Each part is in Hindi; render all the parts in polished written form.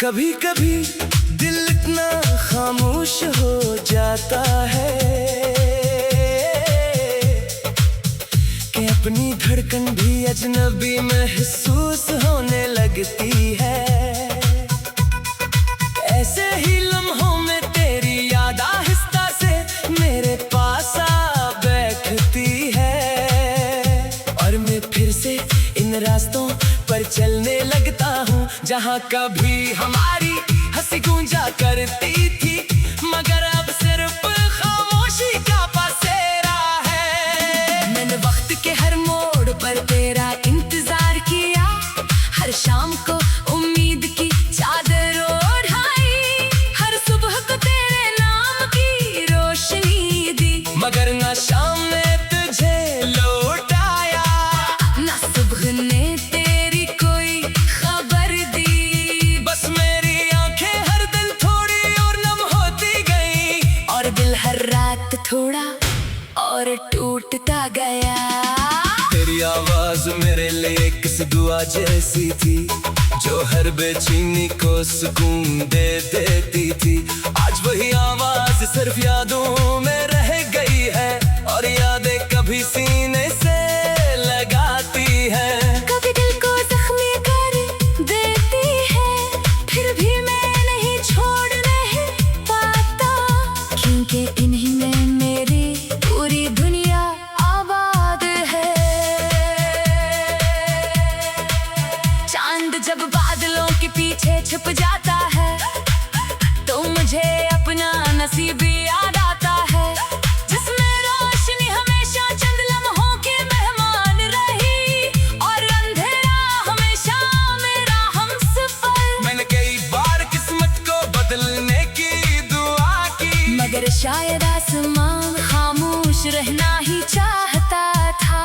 कभी कभी दिल इतना खामोश हो जाता है कि अपनी धड़कन भी अजनबी महसूस होने लगती है। ऐसे ही लम्हों में तेरी याद आहिस्ता से मेरे पास आ बैठती है और मैं फिर से इन रास्तों पर चलने लगता हूँ जहाँ कभी हमारी हंसी गूंजा करती थी, मगर अब सिर्फ खामोशी का बसेरा है। मैंने वक्त के हर मोड़ पर तेरा इंतजार किया, हर शाम को उम्मीद की चादर ओढ़ाई, हर सुबह को तेरे नाम की रोशनी दी, मगर ना शाम ने तुझे लौटाया, ना सुबह ने तेरी कोई खबर दी। बस मेरी आंखें हर दिन थोड़ी और नम होती गई और दिल हर रात थोड़ा और टूटता गया। तेरी आवाज मेरे लिए किस दुआ जैसी थी जो हर बेचैनी को सुकून दे देती थी। आज वही आवाज सिर्फ यादों में रह गई है और यादें कभी सीने से लगाती है, कभी दिल को जख्मी कर देती है, फिर भी मैं नहीं छोड़ नहीं पाता, क्योंकि इन्हीं में मेरी पूरी दुनिया आबाद है। चांद जब बादलों के पीछे छुप जाता है तो मुझे अपना नसीब याद आता है, जिसमें रोशनी हमेशा चंद लम्हों की मेहमान रही और अंधेरा हमेशा मेरा हमसफर। मैंने कई बार किस्मत को बदलने की दुआ की, मगर शायद आसमान खामोश रहना ही चाहता था।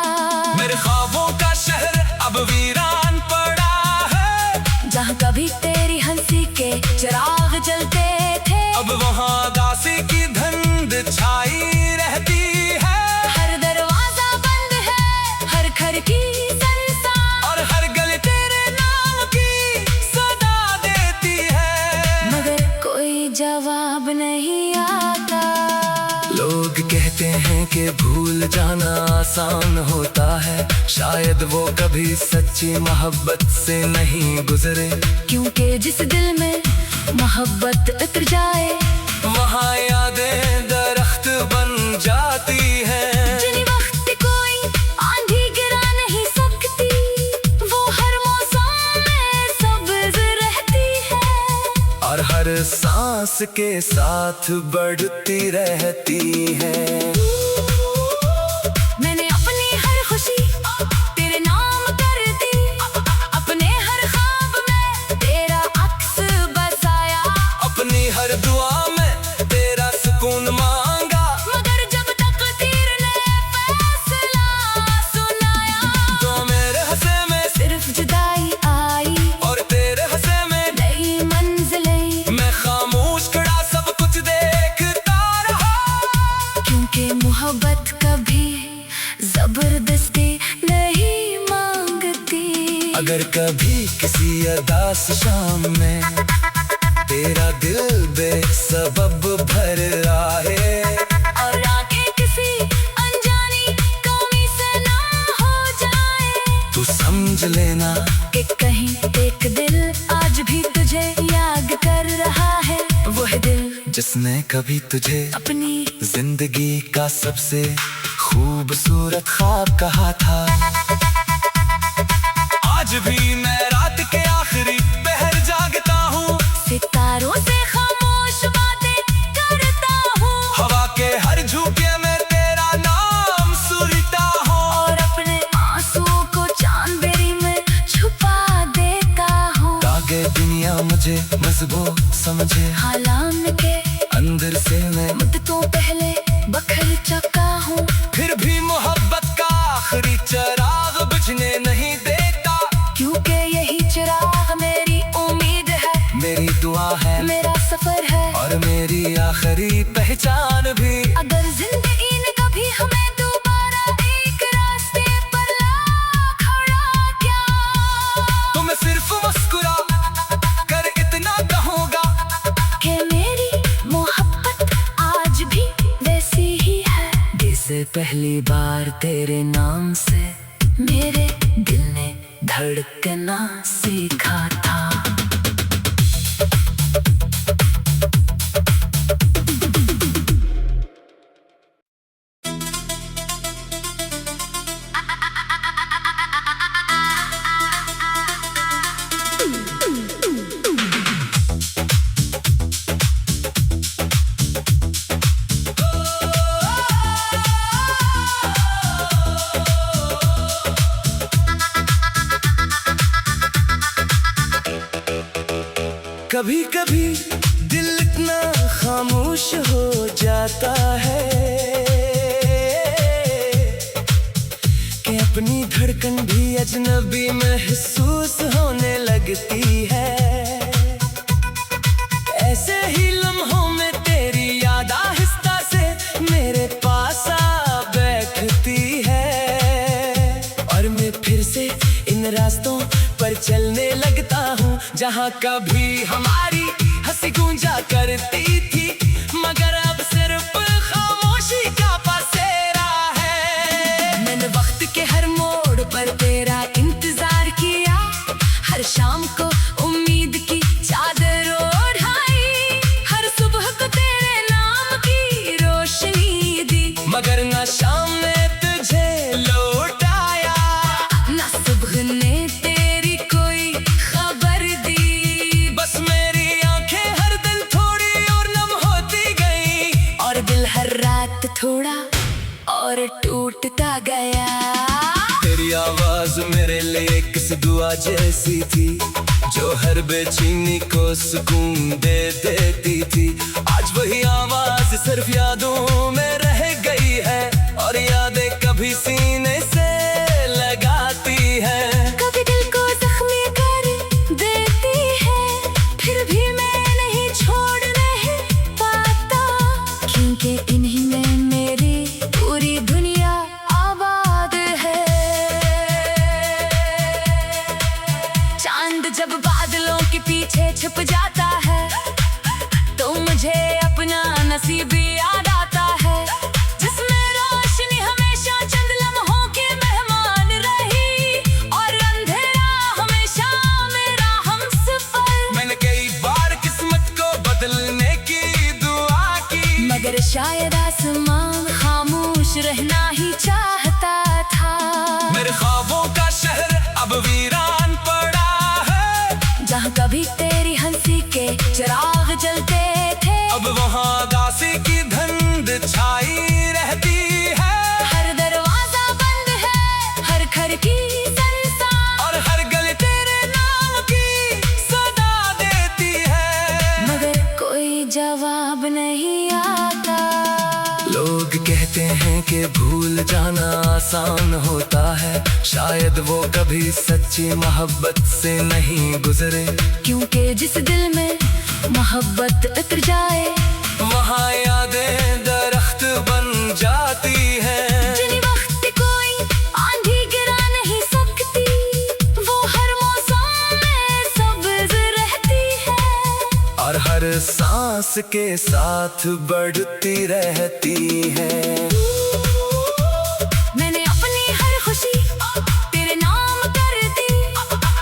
मेरे ख्वाबों का शहर अब वीरान पड़ा है, जहाँ कभी तेरी हंसी के चिराग जलते थे, अब वहाँ उदासी की धुंध छाई रहती है। हर दरवाजा बंद है, हर खिड़की सुनसान, और हर गली तेरे नाम की सदा देती है, मगर कोई जवाब नहीं आता। लोग कहते हैं कि भूल जाना आसान होता है, शायद वो कभी सच्ची मोहब्बत से नहीं गुजरे, क्योंकि जिस दिल में मोहब्बत उतर जाए वहाँ यादें दरख्त बन जाती है। जिन्हीं वक्त कोई आंधी गिरा नहीं सकती, वो हर मौसम में सब्ज रहती है और हर सांस के साथ बढ़ती रहती है। मैंने अपनी हर खुशी तेरे नाम कर दी, अपने हर ख्वाब में तेरा अक्स बसाया, अपनी हर दुआ में तेरा सुकून मांगा, मगर जब तकदीर ने फैसला सुनाया तो मेरे हंसे में सिर्फ जुदाई आई और तेरे हंसे में नई मंजिलें। मैं खामोश खड़ा सब कुछ देखता रहा, क्योंकि मोहब्बत कभी जबरदस्ती नहीं मांगती। अगर कभी किसी अदास शाम में तेरा दिल बेसबब भर आए और आंखें किसी अनजानी कमी से ना हो जाए, तू समझ लेना कि कहीं एक दिल आज भी तुझे याद कर रहा है, वह दिल जिसने कभी तुझे अपनी जिंदगी का सबसे खूबसूरत ख्वाब कहा था। आज भी मैं रात के आखिरी पहर जागता हूँ, सितारों से खामोश बातें करता हूँ, हवा के हर झोंके में तेरा नाम सुनता हूँ और अपने आंसुओं को चांदबेरी में छुपा देता हूँ, ताकि दुनिया मुझे मजबूत समझे। हालांकि के अंदर से मैं मुद्दतों पहले बखर चुका हूँ, फिर भी मोहब्बत का आखिरी चिराग बुझने नहीं देता, क्योंकि यही चिराग मेरी उम्मीद है, मेरी दुआ है, मेरा सफर है और मेरी आखिरी पहचान भी। अगर जिंदगी ने कभी हमें दोबारा एक रास्ते पर ला खड़ा किया तो मैं सिर्फ मुस्कुरा कर इतना पहली बार तेरे नाम से मेरे दिल ने धड़कना सीखा था। कभी कभी दिल इतना खामोश हो जाता है कि अपनी धड़कन भी अजनबी महसूस होने लगती है। ऐसे ही लम्हों में तेरी याद आहिस्ता से मेरे पास आ बैठती है और मैं फिर से इन रास्तों पर चलने लगता हूँ जहाँ कभी हमारी हंसी गूंजा करती थी, मगर अब सिर्फ खामोशी का पसेरा है। मैंने वक्त के हर मोड़ पर तेरा इंतजार किया, हर शाम को उम्मीद की चादर ओढ़ाई, हर सुबह को तेरे नाम की रोशनी दी, मगर ना शाम ने तुझे लौटाया, ना सुबह ने तेरी कोई खबर दी। बस मेरी आंखें हर दिन थोड़ी और नम होती गई और दिल हर रात थोड़ा और टूटता गया। तेरी आवाज मेरे लिए किस दुआ जैसी थी जो हर बेचैनी को सुकून दे देती थी। आज वही आवाज सिर्फ यादों में रह गई है और यादें कभी सीने से लगाती है, कभी दिल को जख्मी कर देती है, फिर भी मैं नहीं छोड़ नहीं पाता, क्योंकि इन्हीं में मेरी पूरी दुनिया आबाद है। चांद जब बादलों के पीछे छुप जाता है तो मुझे अपना नसीब याद आता है, जिसमें रोशनी हमेशा चंद लम्हों की मेहमान रही और अंधेरा हमेशा मेरा हमसफर। मैंने कई बार किस्मत को बदलने की दुआ की, मगर शायद आसमान खामोश रहना ही चाहता था। मेरे ख्वाबों का शहर अब वीरान पड़ा है, जहाँ कभी तेरी हंसी के चिराग जलते थे, अब वहाँ दासी की धुंध छाई रहती है। हर दरवाजा बंद है, हर खिड़की सुनसान और हर गली तेरे नाम की सदा देती है, मगर कोई जवाब नहीं आता। लोग कहते हैं कि भूल जाना आसान होता है, शायद वो कभी सच्ची मोहब्बत से नहीं गुजरे, क्योंकि जिस दिल में मोहब्बत उतर जाए वहाँ यादें दरख्त बन जाती है। जिन्हीं वक्त कोई आंधी गिरा नहीं सकती, वो हर मौसम में सब्ज रहती है और हर सांस के साथ बढ़ती रहती है। मैंने अपनी हर खुशी तेरे नाम कर दी,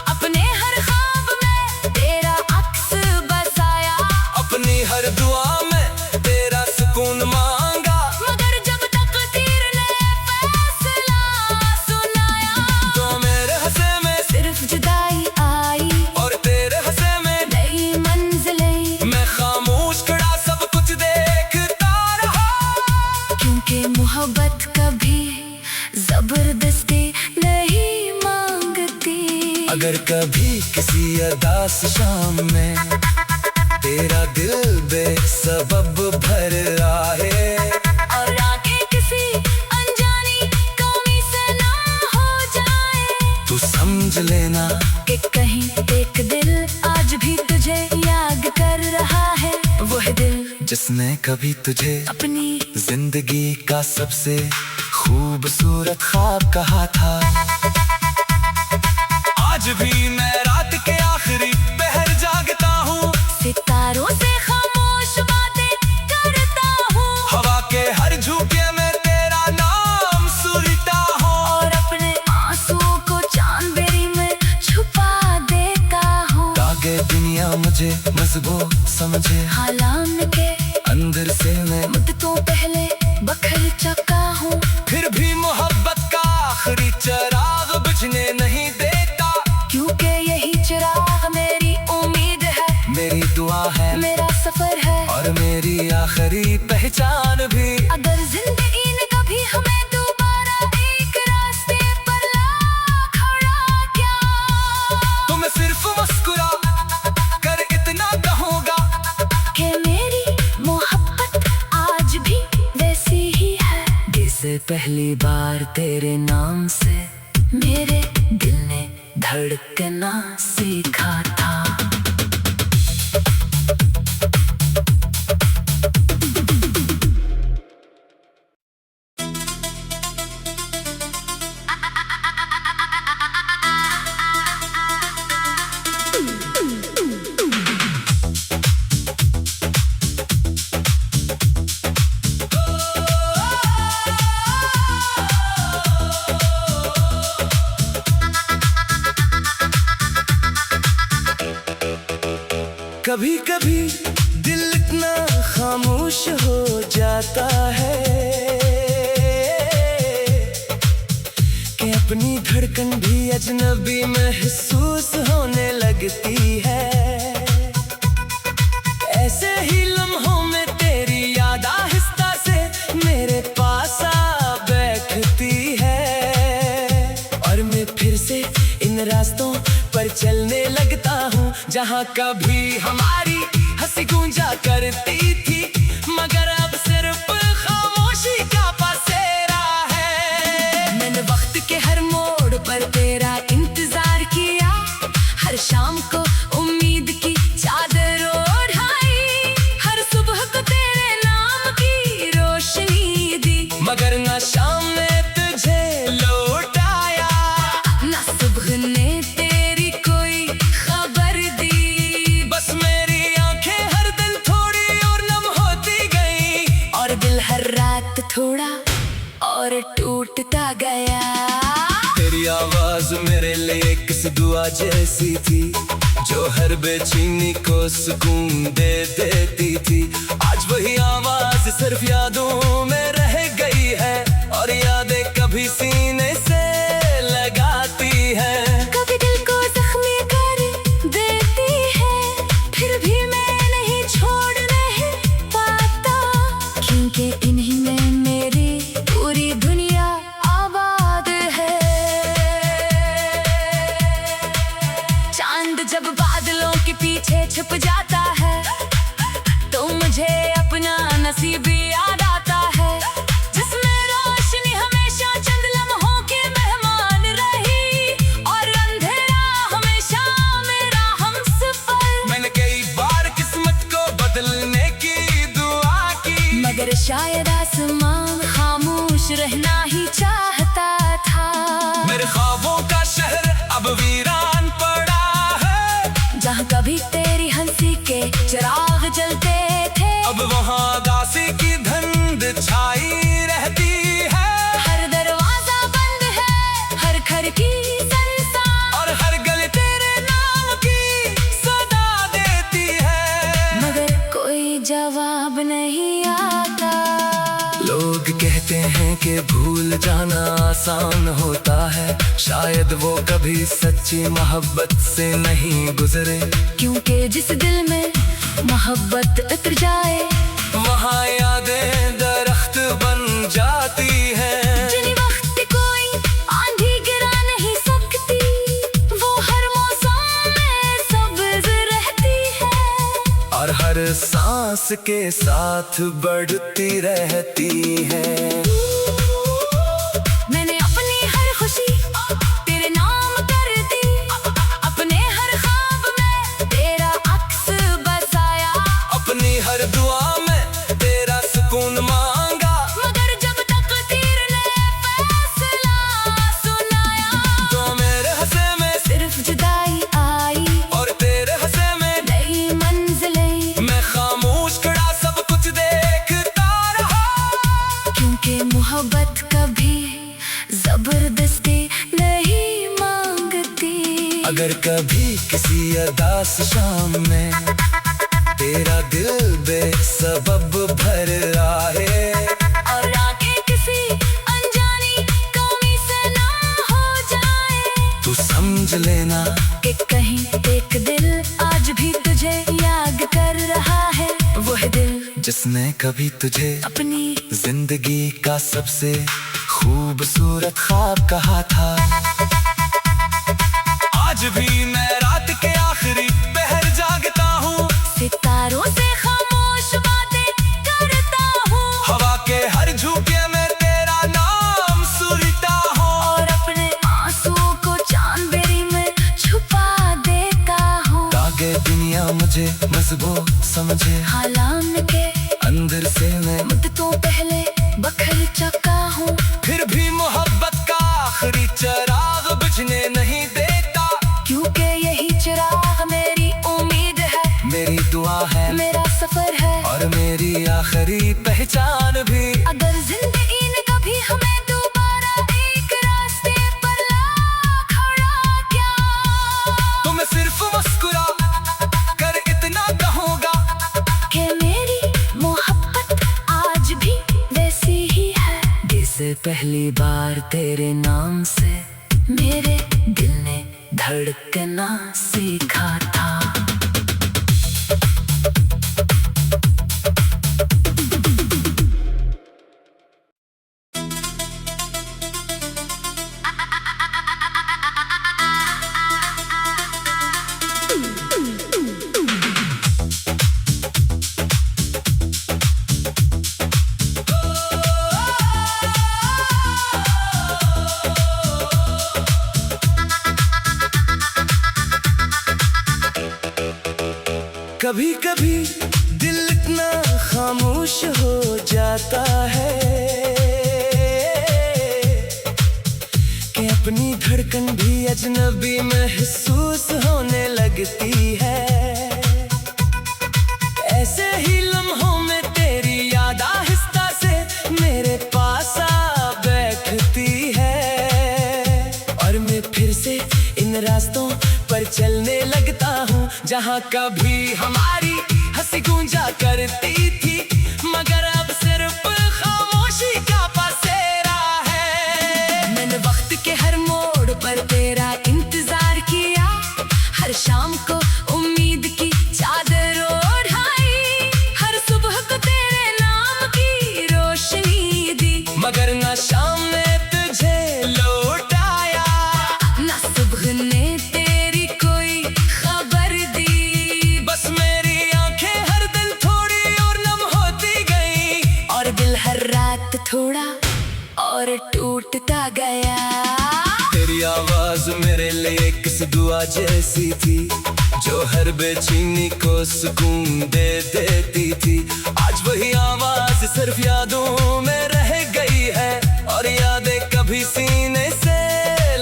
अपने हर ख्वाब में तेरा अक्स बसाया, अपनी हर दुआ में तेरा सुकून मांगा, मगर जब तक तीर ने फैसला सुनाया तो मेरे हंसे में सिर्फ जुदाई आई और तेरे हंसे में नई मंजिलें। मैं खामोश खड़ा सब कुछ देखता रहा, क्योंकि मोहब्बत कभी जबरदस्ती नहीं मांगती। अगर कभी किसी अदास शाम में तेरा दिल बेसबब भर आए और आगे किसी अनजानी कमी से ना हो जाए, तू समझ लेना कि कहीं एक दिल आज भी तुझे याद कर रहा है, वह दिल जिसने कभी तुझे अपनी जिंदगी का सबसे खूबसूरत ख्वाब कहा था। आज भी मैं रात के आखिरी पहर जागता हूँ, सितारों से खामोश बातें करता हूँ, हवा के हर झोंके में तेरा नाम समझे हालाम के अंदर से मैं मुद्दतों पहले बखर चुका हूँ। फिर भी मोहब्बत का आखिरी चिराग बुझने नहीं देता, क्योंकि यही चिराग मेरी उम्मीद है, मेरी दुआ है, मेरा सफर है और मेरी आखिरी पहचान भी। अगर जिंदगी ने कभी हमें दोबारा एक रास्ते पर ला खड़ा क्या, तो मैं सिर्फ मुस्कुरा कर इतना कहूँगा कि मेरी मोहब्बत आज भी वैसी ही है जैसे पहली बार तेरे नाम से मेरे दिल ने धड़कना सीखा था। कभी कभी दिल इतना खामोश हो जाता है कि अपनी धड़कन भी अजनबी महसूस होने लगती है। ऐसे ही लम्हों में तेरी याद आहिस्ता से मेरे पास आ बैठती है, और मैं फिर से इन रास्तों पर चलने लगता हूँ जहाँ कभी हमारी हंसी गूंजा करती थी, मगर अब सिर्फ खामोशी का पसेरा है। मैंने वक्त के हर मोड़ पर तेरा इंतजार किया, हर शाम को उम्मीद की चादर ओढ़ाई, हर सुबह को तेरे नाम की रोशनी दी, मगर न शाम ने तुझे लौटाया, ना सुबह ने तेरी कोई खबर दी। बस मेरी आंखें हर दिन थोड़ी और नम होती गई, और दिल हर रात थोड़ा और टूटता गया। तेरी आवाज मेरे लिए किस दुआ जैसी थी, जो हर बेचैनी को सुकून दे देती थी। आज वही आवाज सिर्फ यादों में रह गई है, और यादें कभी सीने से लगाती है। कभी दिल को जख्मी कर देती है, फिर भी मैं नहीं छोड़ नहीं पाता, क्योंकि इन्हीं में मेरी पूरी दुनिया आबाद है। चांद जब बादलों के पीछे छुप जाता है, तो मुझे अपना नसीब याद आता है, जिसमें रोशनी हमेशा चंद लम्हों की मेहमान रही, और अंधेरा हमेशा मेरा हमसफर। मैंने कई बार किस्मत को बदलने की दुआ की, मगर शायद आसमान खामोश रहना ही चाहता था। मेरे ख्वाबों का शहर अब वीरान पड़ा है, जहाँ कभी तेरी हंसी के चिराग जलते थे, अब वहाँ दासी की धुंध छाई रहती है। हर दरवाजा बंद है, हर खिड़की सुनसान, और हर गली तेरे नाम की सदा देती है, मगर कोई जवाब नहीं आता। लोग कहते हैं कि भूल जाना आसान होता है, शायद वो कभी सच्ची मोहब्बत से नहीं गुजरे, क्योंकि जिस दिल में मोहब्बत उतर जाए, वहाँ यादें दरख्त बन जाती हैं। जिन्हीं वक्त कोई आंधी गिरा नहीं सकती, वो हर मौसम में सब्ज रहती है, और हर सांस के साथ बढ़ती रहती है। मैंने अपनी हर खुशी तेरे नाम कर दी, अपने हर ख्वाब में तेरा अक्स बसाया, अपनी हर दुआ में तेरा सुकून मांगा, मगर जब तकदीर ने फैसला सुनाया, तो मेरे हंसे में सिर्फ जुदाई आई, और तेरे हंसे में नई मंजिलें। मैं खामोश खड़ा सब कुछ देखता रहा, क्योंकि मोहब्बत कभी जबरदस्ती नहीं मांगती। अगर कभी किसी अदास शाम में तेरा दिल बेसबब भर आए, और आगे किसी अनजानी कमी से ना हो जाए। तू समझ लेना कि कहीं एक दिल आज भी तुझे याद कर रहा है। वो है दिल जिसने कभी तुझे अपनी जिंदगी का सबसे खूबसूरत ख्वाब कहा था। आज भी मैं रात के आखिरी पहर जागता हूँ, सितारों से खामोश बातें करता हूँ, हवा के हर झोंके में तेरा नाम सुनता हूँ, और अपने आंसुओं को चांदबेरी में छुपा देता हूँ। ताकि दुनिया मुझे मजबूत समझे, हालांकि के अंदर से मैं मुद्दतों पहले बखर चुका हूँ। फिर भी मोहब्बत का आखिरी चिराग बुझने नहीं देता, क्योंकि यही चिराग मेरी उम्मीद है, मेरी दुआ है, मेरा सफर है, और मेरी आखिरी पहचान भी। अगर जिंदगी ने कभी हमें दोबारा एक रास्ते पर ला खड़ा किया, तो मैं सिर्फ मुस्कुरा कर इतना कहूँगा कि मेरी मोहब्बत आज भी वैसी ही है जैसे पहली बार तेरे नाम से मेरे दिल ने धड़कना सीखा था। कभी कभी दिल इतना खामोश हो जाता है कि अपनी धड़कन भी अजनबी महसूस होने लगती है। ऐसे ही लम्हों में तेरी याद आहिस्ता से मेरे पास आ बैठती है, और मैं फिर से इन रास्तों पर चलने लगता हूँ जहाँ कभी हमारी हंसी गूंजा करती थी, मगर अब सिर्फ खामोशी का पसेरा है। मैंने वक्त के हर मोड़ पर तेरा इंतजार किया, हर शाम को उम्मीद की चादर ओढ़ाई, हर सुबह को तेरे नाम की रोशनी दी, मगर ना शाम ने तुझे लौटाया, ना सुबह ने तेरी कोई खबर दी। बस मेरी आंखें हर दिन थोड़ी और नम होती गई, और दिल हर रात थोड़ा और टूटता गया। तेरी आवाज मेरे लिए किस दुआ जैसी थी, जो हर बेचैनी को सुकून दे देती थी। आज वही आवाज सिर्फ यादों में रह गई है, और यादें कभी सीने से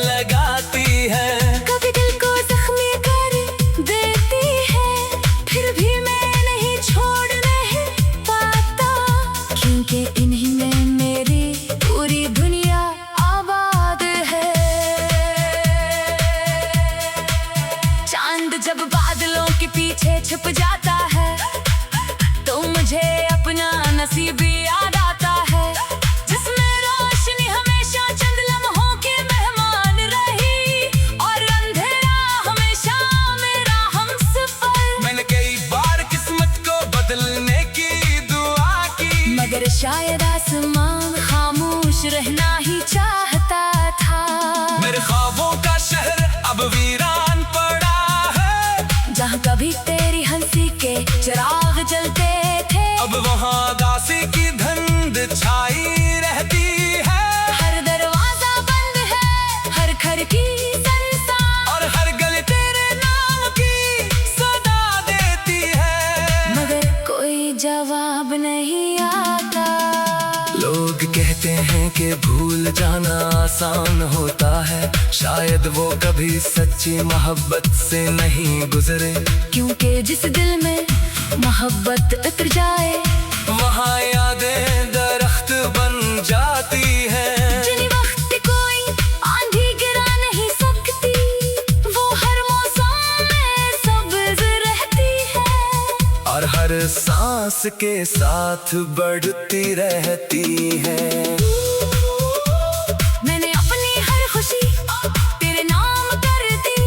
लगाती है। कभी दिल को जख्मी कर देती है, फिर भी मैं नहीं छोड़ नहीं पाता, क्योंकि इन्हीं में मेरी पूरी दुनिया आबाद है। चांद जब बादलों के पीछे छुप जाता है, तो मुझे अपना नसीब याद आता है, जिसमें रोशनी हमेशा चंद लम्हों की मेहमान रही, और अंधेरा हमेशा मेरा हमसफर। मैंने कई बार किस्मत को बदलने की दुआ की, मगर शायद आसमान खामोश रहना ही चाहता था। मेरे ख्वाबों का शहर अब वीरान पड़ा है, जहाँ कभी तेरी हंसी के चिराग जलते थे, अब वहाँ उदासी की धुंध छाई रहती है। हर दरवाजा बंद है, हर खिड़की सुनसान, और हर गली तेरे नाम की सदा देती है, मगर कोई जवाब नहीं आता। लोग कहते हैं कि भूल जाना आसान होता है, शायद वो कभी सच्ची मोहब्बत से नहीं गुजरे, क्योंकि जिस दिल में मोहब्बत उतर जाए, वहाँ यादें दरख्त बन जाती है। जिन वक्त कोई आंधी गिरा नहीं सकती, वो हर मौसम में सब्ज रहती है, और हर सांस के साथ बढ़ती रहती है। मैंने अपनी हर खुशी तेरे नाम कर दी,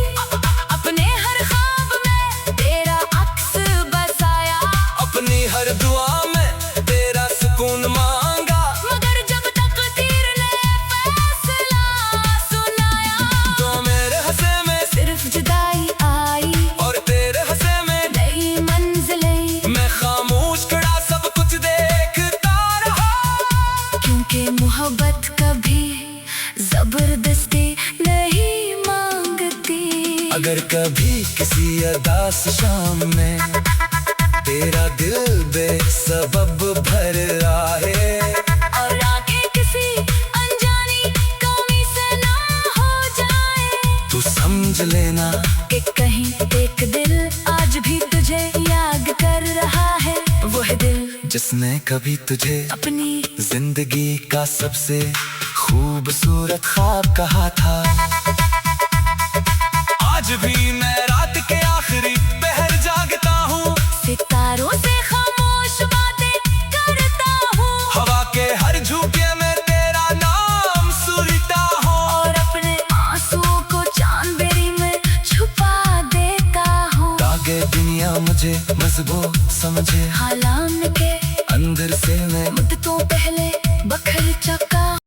अपने हर ख्वाब में तेरा अक्स बसाया, अपनी हर दुआ में तेरा सुकून मांगा, मगर जब तक तीर ने फैसला सुनाया, तो मेरे हंसे में सिर्फ जुदाई आई और तेरे हंसे में नई मंजिलें। मैं खामोश खड़ा सब कुछ देखता रहा, क्योंकि मोहब्बत कभी जबरदस्ती नहीं मांगती। अगर कभी किसी अदास शाम में तेरा दिल बेसबब भर आए, और आगे किसी अनजानी कमी से ना हो जाए, तू समझ लेना कि कहीं एक दिल आज भी तुझे याद कर रहा है। वो है दिल जिसने कभी तुझे अपनी जिंदगी का सबसे खूबसूरत ख्वाब कहा था। आज भी मैं रात के आखिरी पहर जागता हूँ, सितारों से खामोश बातें करता हूँ, हवा के हर झोंके में तेरा नाम सुनता हूँ, और अपने आंसुओं को चांदबेरी में छुपा देता हूँ। ताकि दुनिया मुझे मजबूत समझे, हालांकि